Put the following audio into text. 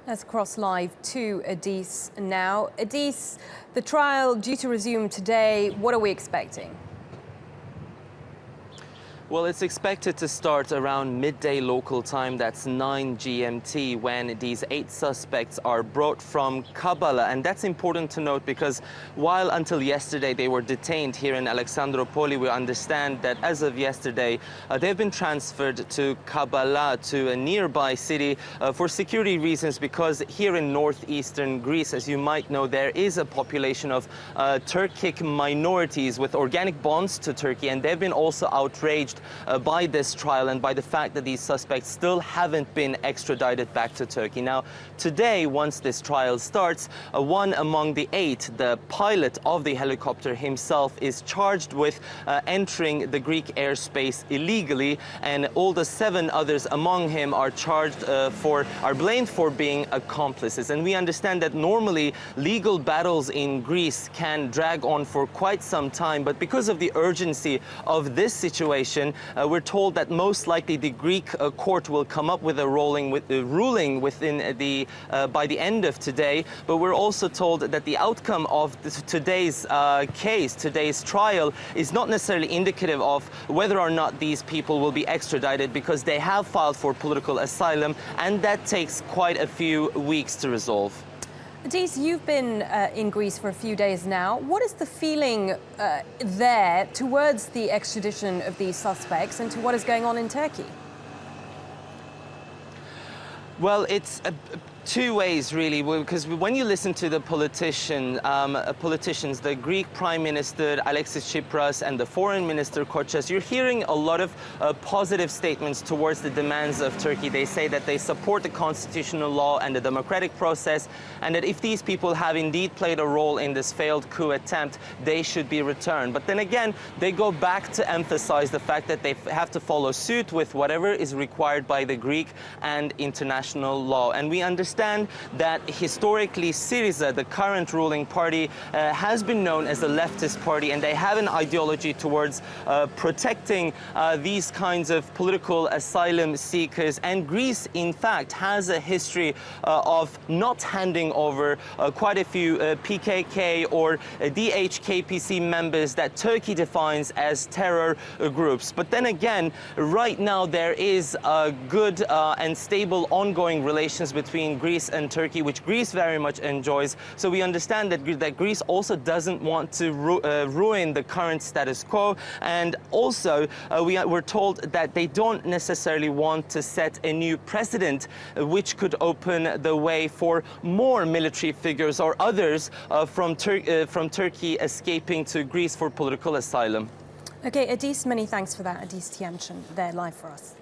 Let's cross live to Ediz now. Ediz, the trial due to resume today. What are we expecting? Well, it's expected to start around midday local time, that's 9 GMT, when these 8 suspects are brought from Kavala. And that's important to note because while until yesterday they were detained here in Alexandroupolis, we understand that as of yesterday, they've been transferred to Kavala, to a nearby city, for security reasons, because here in northeastern Greece, as you might know, there is a population of Turkic minorities with organic bonds to Turkey, and they've been also outraged by this trial and by the fact that these suspects still haven't been extradited back to Turkey. Now, today, once this trial starts, one among the 8, the pilot of the helicopter himself, is charged with entering the Greek airspace illegally, and all the 7 others among him are blamed for being accomplices. And we understand that normally legal battles in Greece can drag on for quite some time, but because of the urgency of this situation, we're told that most likely the Greek court will come up with a ruling within by the end of today. But we're also told that the outcome of today's today's trial, is not necessarily indicative of whether or not these people will be extradited, because they have filed for political asylum, and that takes quite a few weeks to resolve. Ediz, you've been in Greece for a few days now. What is the feeling there towards the extradition of these suspects and to what is going on in Turkey? Well, it's two ways, really, because when you listen to the politicians, the Greek Prime Minister Alexandroupolis and the Foreign Minister Koças, you're hearing a lot of positive statements towards the demands of Turkey. They say that they support the constitutional law and the democratic process, and that if these people have indeed played a role in this failed coup attempt, they should be returned. But then again, they go back to emphasize the fact that they have to follow suit with whatever is required by the Greek and international law. And we understand that historically Syriza, the current ruling party, has been known as a leftist party, and they have an ideology towards protecting these kinds of political asylum seekers. And Greece, in fact, has a history of not handing over quite a few PKK or DHKPC members that Turkey defines as terror groups. But then again, right now there is a good and stable ongoing relations between Greece and Turkey, which Greece very much enjoys. So we understand that Greece also doesn't want to ruin the current status quo. And also, we're told that they don't necessarily want to set a new precedent, which could open the way for more military figures or others from Turkey escaping to Greece for political asylum. Okay, Ediz, many thanks for that. Ediz Tiyansan there live for us.